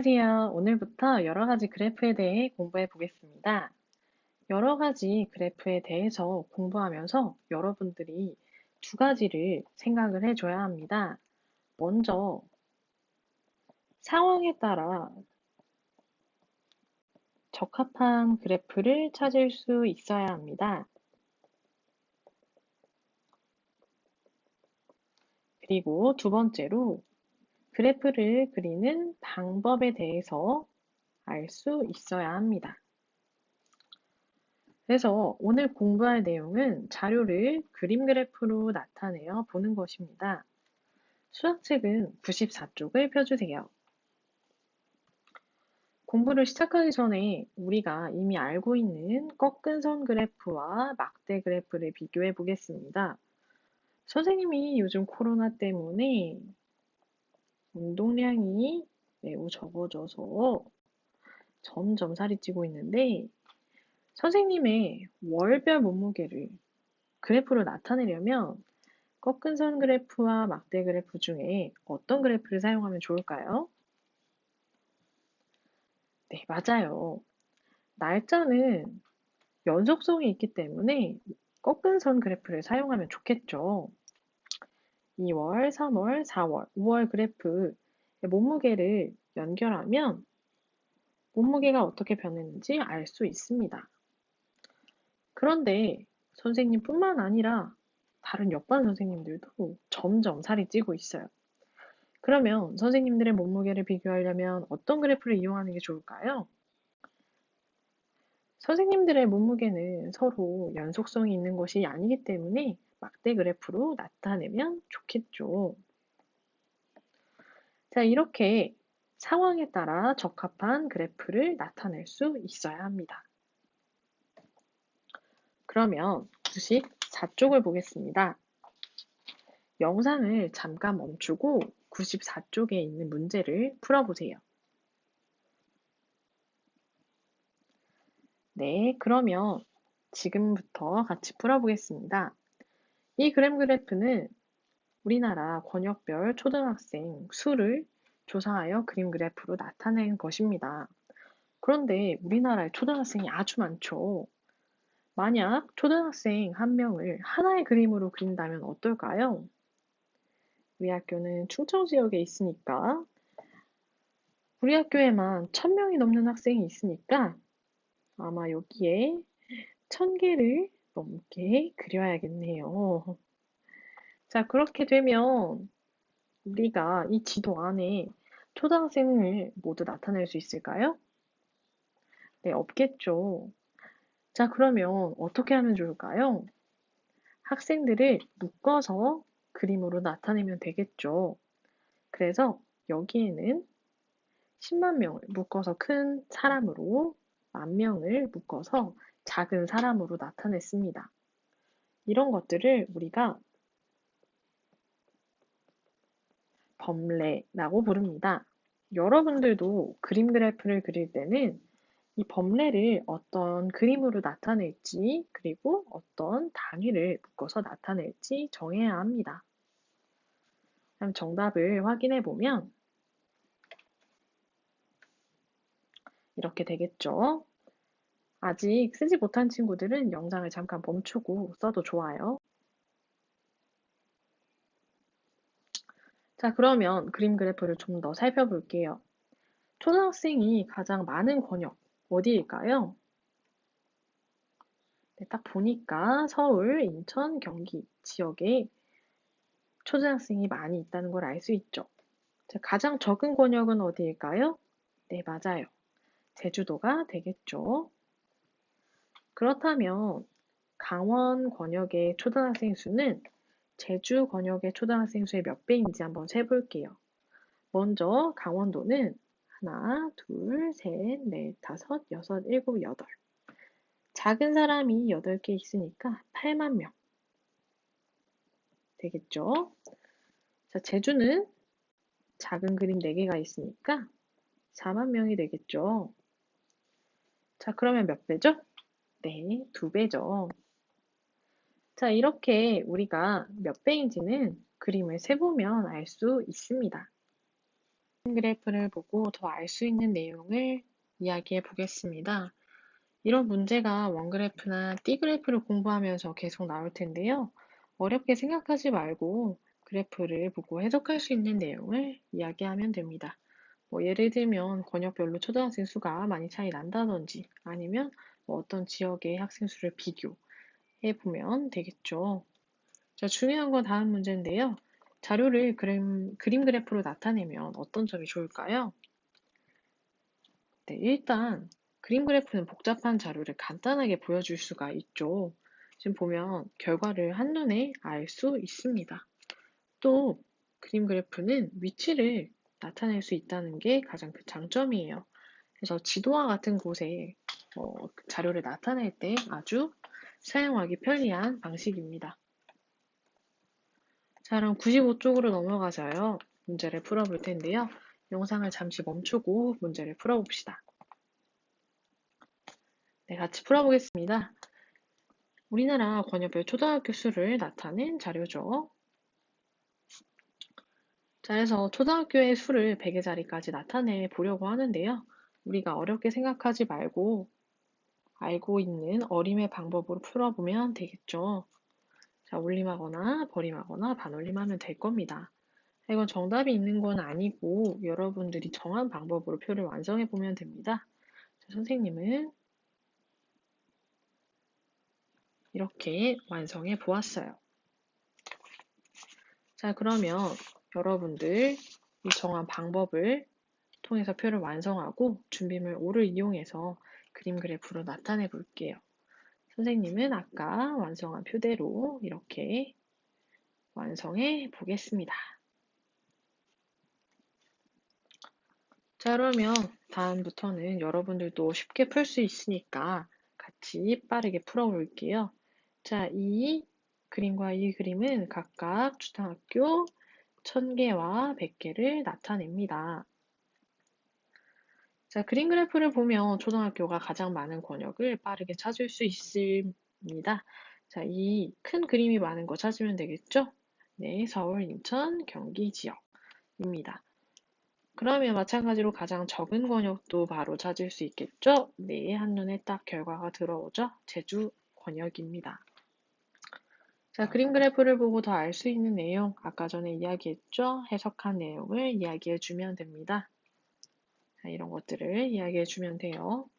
안녕하세요. 오늘부터 여러 가지 그래프에 대해 공부해 보겠습니다. 여러 가지 그래프에 대해서 공부하면서 여러분들이 두 가지를 생각을 해줘야 합니다. 먼저 상황에 따라 적합한 그래프를 찾을 수 있어야 합니다. 그리고 두 번째로 그래프를 그리는 방법에 대해서 알 수 있어야 합니다. 그래서 오늘 공부할 내용은 자료를 그림 그래프로 나타내어 보는 것입니다. 수학책은 94쪽을 펴주세요. 공부를 시작하기 전에 우리가 이미 알고 있는 꺾은 선 그래프와 막대 그래프를 비교해 보겠습니다. 선생님이 요즘 코로나 때문에 운동량이 매우 적어져서 점점 살이 찌고 있는데 선생님의 월별 몸무게를 그래프로 나타내려면 꺾은 선 그래프와 막대 그래프 중에 어떤 그래프를 사용하면 좋을까요? 네, 맞아요. 날짜는 연속성이 있기 때문에 꺾은 선 그래프를 사용하면 좋겠죠. 2월, 3월, 4월, 5월 그래프 몸무게를 연결하면 몸무게가 어떻게 변했는지 알 수 있습니다. 그런데 선생님뿐만 아니라 다른 옆반 선생님들도 점점 살이 찌고 있어요. 그러면 선생님들의 몸무게를 비교하려면 어떤 그래프를 이용하는 게 좋을까요? 선생님들의 몸무게는 서로 연속성이 있는 것이 아니기 때문에 막대 그래프로 나타내면 좋겠죠. 자, 이렇게 상황에 따라 적합한 그래프를 나타낼 수 있어야 합니다. 그러면 94쪽을 보겠습니다. 영상을 잠깐 멈추고 94쪽에 있는 문제를 풀어보세요. 네, 그러면 지금부터 같이 풀어보겠습니다. 이 그램 그래프는 우리나라 권역별 초등학생 수를 조사하여 그림 그래프로 나타낸 것입니다. 그런데 우리나라에 초등학생이 아주 많죠. 만약 초등학생 한 명을 하나의 그림으로 그린다면 어떨까요? 우리 학교는 충청 지역에 있으니까 우리 학교에만 1000명이 넘는 학생이 있으니까 아마 여기에 1000개를 넘게 그려야겠네요. 자, 그렇게 되면 우리가 이 지도 안에 초등학생을 모두 나타낼 수 있을까요? 네, 없겠죠. 자, 그러면 어떻게 하면 좋을까요? 학생들을 묶어서 그림으로 나타내면 되겠죠. 그래서 여기에는 10만 명을 묶어서 큰 사람으로, 10,000명을 묶어서 작은 사람으로 나타냈습니다. 이런 것들을 우리가 범례라고 부릅니다. 여러분들도 그림 그래프를 그릴 때는 이 범례를 어떤 그림으로 나타낼지, 그리고 어떤 단위를 묶어서 나타낼지 정해야 합니다. 그럼 정답을 확인해 보면 이렇게 되겠죠. 아직 쓰지 못한 친구들은 영상을 잠깐 멈추고 써도 좋아요. 자, 그러면 그림 그래프를 좀 더 살펴볼게요. 초등학생이 가장 많은 권역 어디일까요? 네, 딱 보니까 서울, 인천, 경기 지역에 초등학생이 많이 있다는 걸 알 수 있죠. 자, 가장 적은 권역은 어디일까요? 네, 맞아요. 제주도가 되겠죠. 그렇다면 강원 권역의 초등학생 수는 제주 권역의 초등학생 수의 몇 배인지 한번 세볼게요. 먼저 강원도는 하나, 둘, 셋, 넷, 다섯, 여섯, 일곱, 여덟. 작은 사람이 8개 있으니까 8만 명 되겠죠? 자, 제주는 작은 그림 4개가 있으니까 4만 명이 되겠죠? 자, 그러면 몇 배죠? 네, 2배죠. 자, 이렇게 우리가 몇 배인지는 그림을 세보면 알 수 있습니다. 그래프를 보고 더 알 수 있는 내용을 이야기해 보겠습니다. 이런 문제가 원그래프나 띠그래프를 공부하면서 계속 나올 텐데요. 어렵게 생각하지 말고 그래프를 보고 해석할 수 있는 내용을 이야기하면 됩니다. 예를 들면 권역별로 초등학생 수가 많이 차이 난다든지 아니면 어떤 지역의 학생 수를 비교해 보면 되겠죠. 자, 중요한 건 다음 문제인데요. 자료를 그림 그래프로 나타내면 어떤 점이 좋을까요? 네, 일단 그림 그래프는 복잡한 자료를 간단하게 보여줄 수가 있죠. 지금 보면 결과를 한눈에 알 수 있습니다. 또 그림 그래프는 위치를 나타낼 수 있다는 게 가장 큰 장점이에요. 그래서 지도와 같은 곳에 자료를 나타낼 때 아주 사용하기 편리한 방식입니다. 자, 그럼 95쪽으로 넘어가서요. 문제를 풀어볼 텐데요. 영상을 잠시 멈추고 문제를 풀어봅시다. 네, 같이 풀어보겠습니다. 우리나라 권역별 초등학교 수를 나타낸 자료죠. 자, 그래서 초등학교의 수를 100의 자리까지 나타내 보려고 하는데요. 우리가 어렵게 생각하지 말고 알고 있는 어림의 방법으로 풀어보면 되겠죠. 자, 올림하거나 버림하거나 반올림하면 될 겁니다. 이건 정답이 있는 건 아니고 여러분들이 정한 방법으로 표를 완성해 보면 됩니다. 자, 선생님은 이렇게 완성해 보았어요. 자, 그러면 여러분들 이 정한 방법을 통해서 표를 완성하고 준비물 5를 이용해서 그림 그래프로 나타내 볼게요. 선생님은 아까 완성한 표대로 이렇게 완성해 보겠습니다. 자, 그러면 다음부터는 여러분들도 쉽게 풀 수 있으니까 같이 빠르게 풀어볼게요. 자, 이 그림과 이 그림은 각각 초등학교 1000개와 100개를 나타냅니다. 자, 그림 그래프를 보면 초등학교가 가장 많은 권역을 빠르게 찾을 수 있습니다. 자, 이 큰 그림이 많은 거 찾으면 되겠죠? 네, 서울, 인천, 경기 지역입니다. 그러면 마찬가지로 가장 적은 권역도 바로 찾을 수 있겠죠? 네, 한눈에 딱 결과가 들어오죠? 제주 권역입니다. 자, 그림 그래프를 보고 더 알 수 있는 내용, 아까 전에 이야기했죠? 해석한 내용을 이야기해 주면 됩니다. 자, 이런 것들을 이야기해 주면 돼요.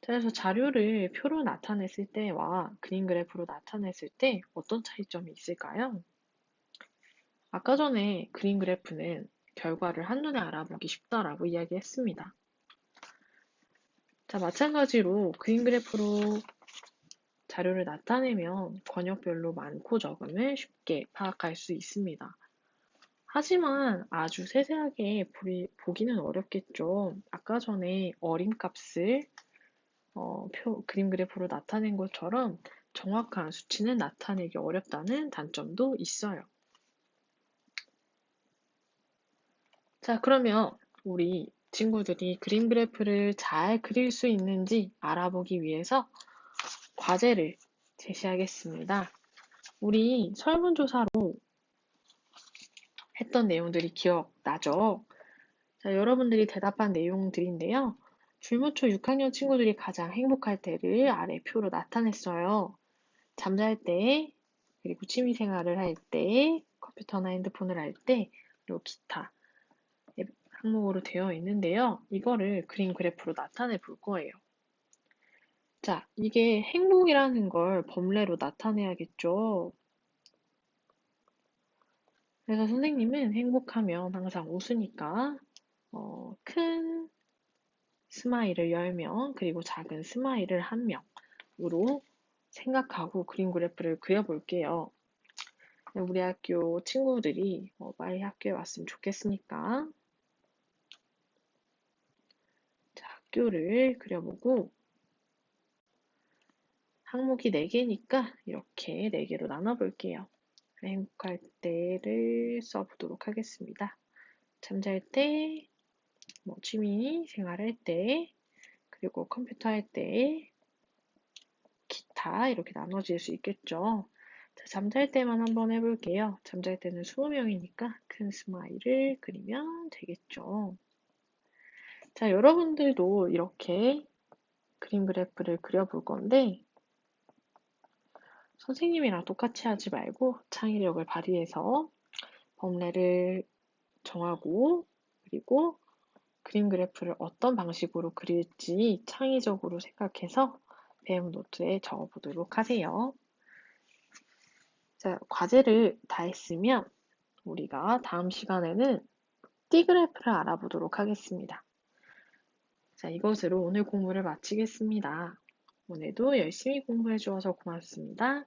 자, 그래서 자료를 표로 나타냈을 때와 그림 그래프로 나타냈을 때 어떤 차이점이 있을까요? 아까 전에 그림 그래프는 결과를 한눈에 알아보기 쉽다라고 이야기했습니다. 자, 마찬가지로 그림 그래프로 자료를 나타내면 권역별로 많고 적음을 쉽게 파악할 수 있습니다. 하지만 아주 세세하게 보기는 어렵겠죠. 아까 전에 어림값을 그림 그래프로 나타낸 것처럼 정확한 수치는 나타내기 어렵다는 단점도 있어요. 자, 그러면 우리 친구들이 그림 그래프를 잘 그릴 수 있는지 알아보기 위해서 과제를 제시하겠습니다. 우리 설문조사로 했던 내용들이 기억나죠? 자, 여러분들이 대답한 내용들인데요. 줄무초 6학년 친구들이 가장 행복할 때를 아래 표로 나타냈어요. 잠잘 때, 그리고 취미생활을 할 때, 컴퓨터나 핸드폰을 할 때, 그리고 기타 항목으로 되어 있는데요. 이거를 그림 그래프로 나타내 볼 거예요. 자, 이게 행복이라는 걸 범례로 나타내야겠죠. 그래서 선생님은 행복하면 항상 웃으니까 큰 스마일을 10명, 그리고 작은 스마일을 1명으로 생각하고 그림 그래프를 그려볼게요. 우리 학교 친구들이 빨리 학교에 왔으면 좋겠으니까 자, 학교를 그려보고 항목이 4개니까 이렇게 4개로 나눠볼게요. 행복할 때를 써보도록 하겠습니다. 잠잘 때, 취미 생활할 때, 그리고 컴퓨터 할 때, 기타 이렇게 나눠질 수 있겠죠. 자, 잠잘 때만 한번 해볼게요. 잠잘 때는 20명이니까 큰 스마일을 그리면 되겠죠. 자, 여러분들도 이렇게 그림 그래프를 그려볼 건데, 선생님이랑 똑같이 하지 말고 창의력을 발휘해서 범례를 정하고, 그리고 그림 그래프를 어떤 방식으로 그릴지 창의적으로 생각해서 배움 노트에 적어보도록 하세요. 자, 과제를 다 했으면 우리가 다음 시간에는 띠그래프를 알아보도록 하겠습니다. 자, 이것으로 오늘 공부를 마치겠습니다. 오늘도 열심히 공부해 주어서 고맙습니다.